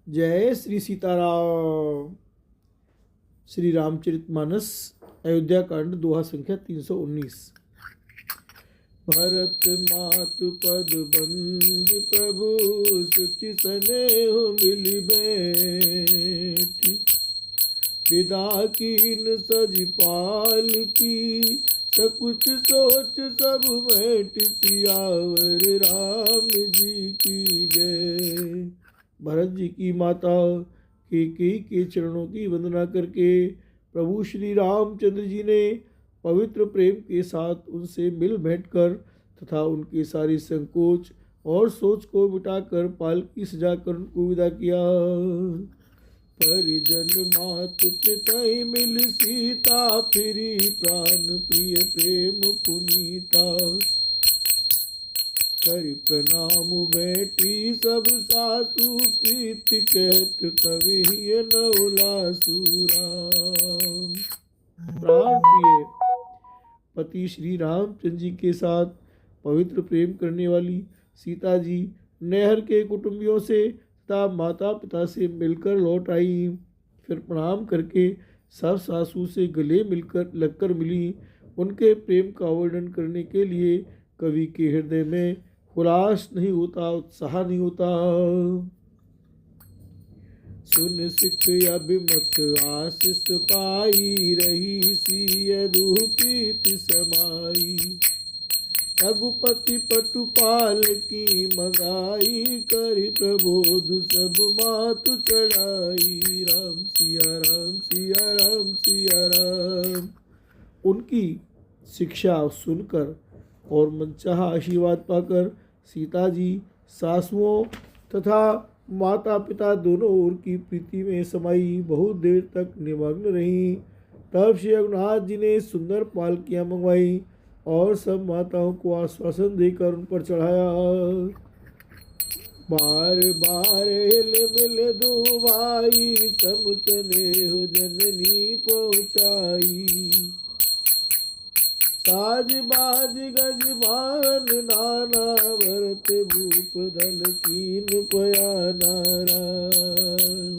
जय श्री सीताराम। श्री रामचरितमानस अयोध्या कांड दोहा संख्या 319। भरत मातु पद बंद प्रभु सुचि स्नेह मिलि बैठी। विदा कीन सज पाल की सकुच सोच सब मैट सियावर राम जी की जय। भरत जी की माता केकई के चरणों की वंदना करके प्रभु श्री रामचंद्र जी ने पवित्र प्रेम के साथ उनसे मिल बैठकर तथा उनके सारी संकोच और सोच को मिटाकर पालकी सजाकर उनको विदा किया। परिजन मात पितई मिल सीता फिरी प्राण प्रिय प्रेम पुनीता। करि प्रणाम बैठी सब सासु प्रीत कहत कवि नवलासु राम। प्राण प्रिय पति श्री रामचंद्र जी के साथ पवित्र प्रेम करने वाली सीता जी नहर के कुटुंबियों से तथा माता पिता से मिलकर लौट आई। फिर प्रणाम करके सब सासू से गले मिलकर लगकर मिली। उनके प्रेम का वर्णन करने के लिए कवि के हृदय में उल्लास नहीं होता, उत्साह नहीं होता। सुन सिख अभिमत आशीष पाई रही सिय दुपीति समाई। रघुपति पटुपाल की मगाई करि प्रबोध सब मातु चढ़ाई। राम सिया राम सिया राम सिया राम। उनकी शिक्षा सुनकर और मनचाहा आशीर्वाद पाकर सीता जी सासुओं तथा माता पिता दोनों ओर की प्रीति में समाई बहुत देर तक निमग्न रहीं। तब श्री रघुनाथ जी ने सुंदर पालकियाँ मंगवाई और सब माताओं को आश्वासन देकर उन पर चढ़ाया। बार बार हिल मिल दो भाई सम स्नेह जननी पहुँचाई। साज बाज गजमान नाना भरत भूप दल कीन पयाना राम।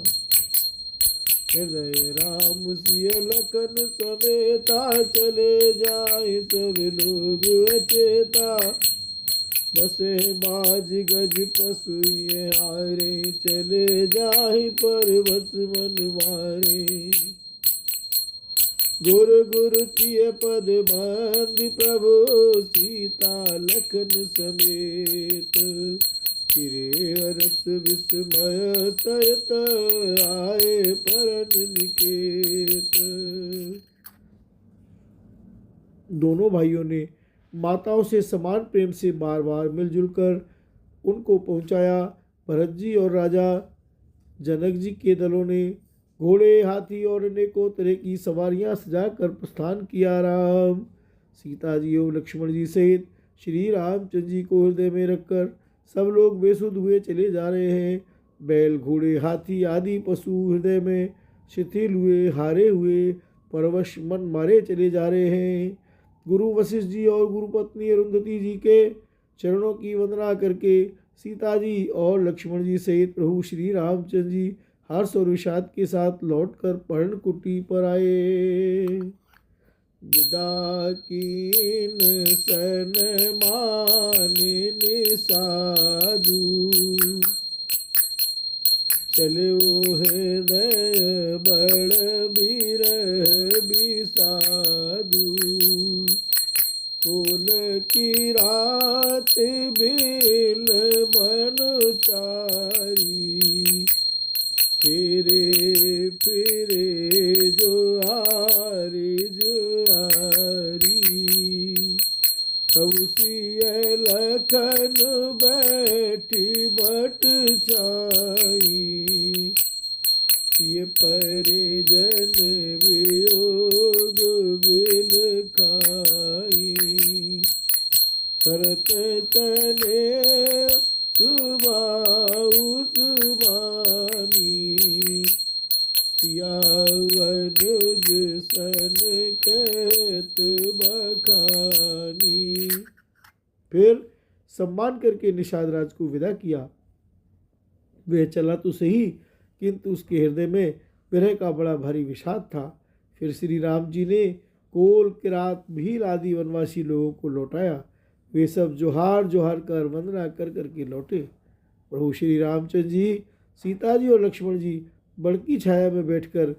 हृदय राम सिय लखन समेता चले जाए सब लोग अचेता। बसे बाज गज पशु ये हारे चले जाए पर बस मन मारे। गुर गुर किए पद बंद प्रभु सीता लखन समेत। फिरे हरस विस्मय सहित आए परन निकेत। दोनों भाइयों ने माताओं से समान प्रेम से बार बार मिलजुल कर उनको पहुंचाया। भरत जी और राजा जनक जी के दलों ने घोड़े हाथी और अनेकों तरह की सवारियां सजाकर प्रस्थान किया। राम सीता जी और लक्ष्मण जी सहित श्री रामचंद्र जी को हृदय में रखकर सब लोग बेसुध हुए चले जा रहे हैं। बैल घोड़े हाथी आदि पशु हृदय में शिथिल हुए हारे हुए परवश मन मारे चले जा रहे हैं। गुरु वशिष्ठ जी और गुरु पत्नी अरुंधति जी के चरणों की वंदना करके सीता जी और लक्ष्मण जी सहित प्रभु श्री रामचंद्र जी हर्ष और विषाद के साथ लौटकर पर्णकुटी पर आए। विदा कीन सन मानिन साधु चले हृदय बड़ बिरह बिसाधु। फूल की रात बिल मन चारी। फिरे फिरे जो आरी जो आरी। प्रभु सिय लखन बैठी बट छाई। ये परिजन वियोग बिल खाई। करत तने सुबाऊ सुबानी। पिया अनुज सन कहत बखानी। फिर सम्मान करके निषाद राज को विदा किया। वह चला तो सही किंतु उसके हृदय में विरह का बड़ा भारी विषाद था। फिर श्री राम जी ने कोल, किरात, भील आदि वनवासी लोगों को लौटाया। वे सब जोहार जोहार कर वंदना कर करके लौटे। प्रभु श्री रामचंद्र जी, सीता जी और लक्ष्मण जी बड़की छाया में बैठकर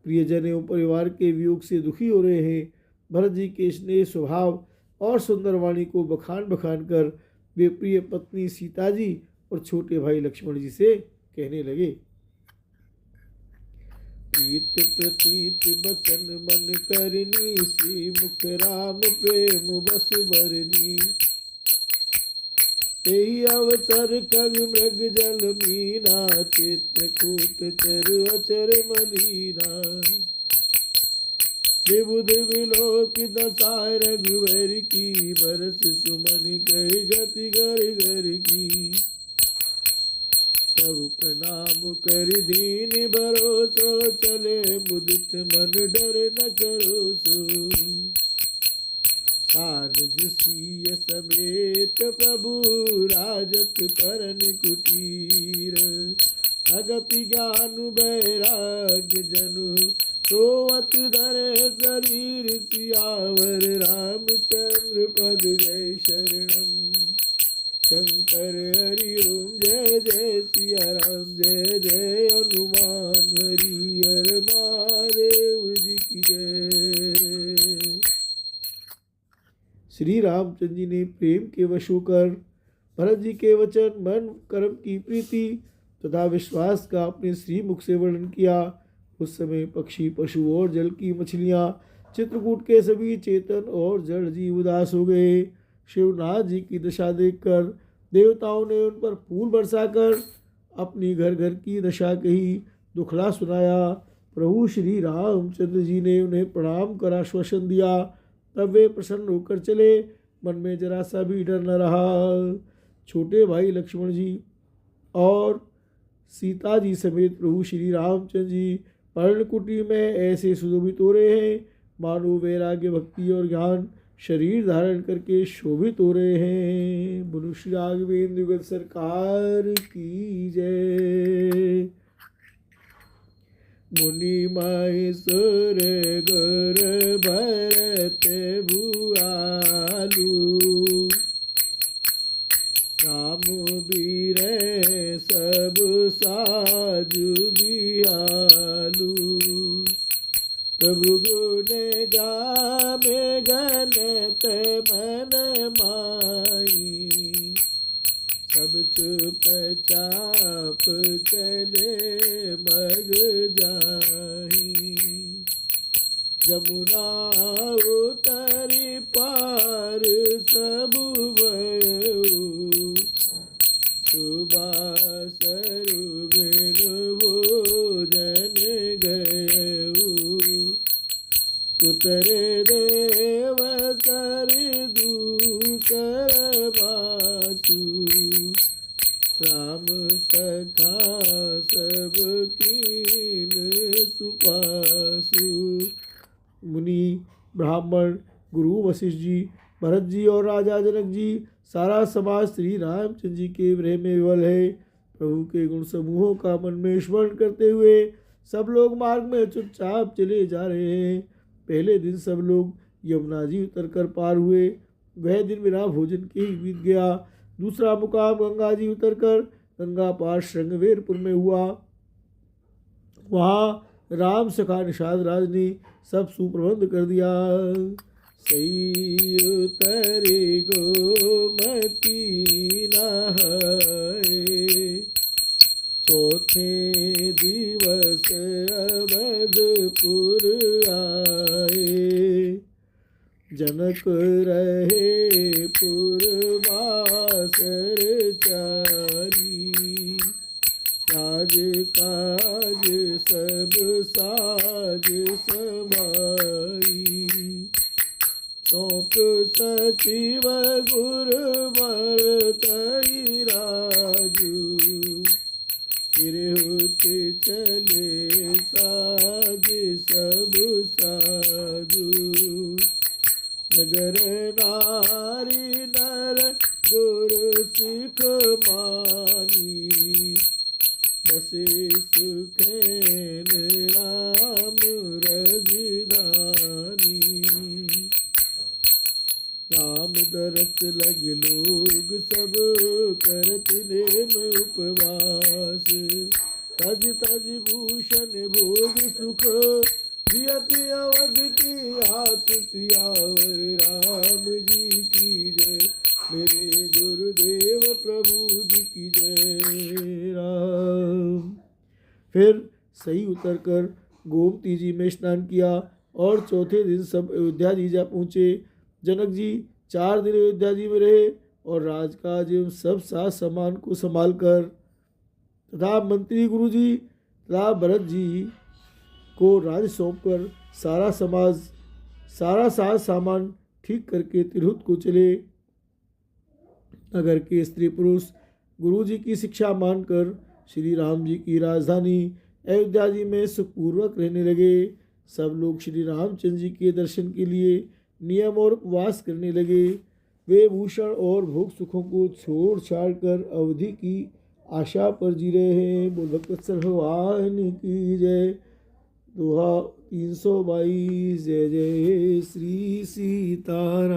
प्रियजन एवं परिवार के वियोग से दुखी हो रहे हैं। भरत जी के स्नेह स्वभाव और सुंदर वाणी को बखान बखान कर वे प्रिय पत्नी सीता जी और छोटे भाई लक्ष्मण जी से कहने लगे, प्रीत प्रतीत बचन मन करनी, श्री मुख राम प्रेम बस बरनी। यही अवसर खग मृग जल मीना, चित्रकूट चर अचर मलीना। विबुध विलोक दसाय रघुवर की, बरस सुमन कही गति घर घर की। प्रभु प्रणाम कर दीन भरोसो, चले मुदित मन डर न करो सो। सानुज सिय समेत प्रभु, राजत परन कुटीर। अगति ज्ञान बैराग्य जनु, सोवत धरे शरीर सियावर। रामचंद्र पद जय शरणम, शंकर हरि ओम जय जय सिया राम, जय जय हनुमान हरि हर महादेव जी की जय। श्री रामचंद्र जी ने प्रेम के वश होकर भरत जी के वचन, मन, कर्म की प्रीति तथा विश्वास का अपने श्री मुख से वर्णन किया। उस समय पक्षी, पशु और जल की मछलियाँ, चित्रकूट के सभी चेतन और जड़ जीव उदास हो गए। शिवनाथ जी की दशा देखकर देवताओं ने उन पर फूल बरसाकर अपनी घर घर की दशा कही, दुखड़ा सुनाया। प्रभु श्री रामचंद्र जी ने उन्हें प्रणाम कर आश्वासन दिया। तब वे प्रसन्न होकर चले, मन में जरा सा भी डर न रहा। छोटे भाई लक्ष्मण जी और सीता जी समेत प्रभु श्री रामचंद्र जी पर्णकुटी में ऐसे सुशोभित हो रहे हैं मानो वैराग्य, भक्ति और ज्ञान शरीर धारण करके शोभित हो रहे हैं। बोलो श्री राघवेंद्र युगल सरकार की जय। मुनि महेश्वर गुर भरत भुआलु, राम बीर सब साजु बिहालु। प्रभु गुण गामे गणत मन माई, सब चुप चाप चले मग जाही। जमुना उतरी पार सब भयो, सुबासरु बिनु भोजन गयऊ। उतरे देव सर दूसर बासु, राम सखा सब कीन सुपासु। मुनि, ब्राह्मण, गुरु वशिष्ठ जी, भरत जी और राजा जनक जी, सारा समाज श्री रामचंद्र जी के विरह में विवल है। प्रभु के गुण समूहों का मन में स्मरण करते हुए सब लोग मार्ग में चुपचाप चले जा रहे हैं। पहले दिन सब लोग यमुना जी उतर कर पार हुए। वह दिन बिना भोजन के ही बीत गया। दूसरा मुकाम गंगा जी उतरकर गंगा पार श्रृंगवेरपुर में हुआ। वहाँ राम सखा निषाद राज ने सब सुप्रबंध कर दिया। सही उतरे गोमती नहाए, चौथे दिवस अवधपुर आए। जनक रहे पुरवासर चारी, राज काज सब साज समाई। सौंप सचिव गुरुवर तई राजू, तिरहुत चले साज सब साजू। नगर नारी नर गुर सिख मानी, बसे सुखैन राम रजधानी। राम दरस लगे लोग सब करत नेम उपवास। तज तज भूषण भोग सुख जियत अवध की आस सियावर राम जी की जय। मेरे गुरुदेव प्रभु जी की जय। राम। फिर सही उतरकर गोमती जी में स्नान किया और चौथे दिन सब अयोध्या जी जा पहुँचे। जनक जी 4 दिन अयोध्या जी में रहे और राजकाज एवं सब साज सामान को संभाल कर तथा मंत्री गुरु जी तथा भरत जी को राज सौंप कर सारा साज सामान ठीक करके तिरहुत को चले। नगर के स्त्री पुरुष गुरु जी की शिक्षा मानकर श्री राम जी की राजधानी अयोध्या जी में सुखपूर्वक रहने लगे। सब लोग श्री रामचंद्र जी के दर्शन के लिए नियम और उपवास करने लगे। वे भूषण और भोग सुखों को छोड़ छाड़ कर अवधि की आशा पर जी रहे हैं। बोल भक्तवत्सल भगवान की जय। दोहा 322। जय जय श्री सीताराम।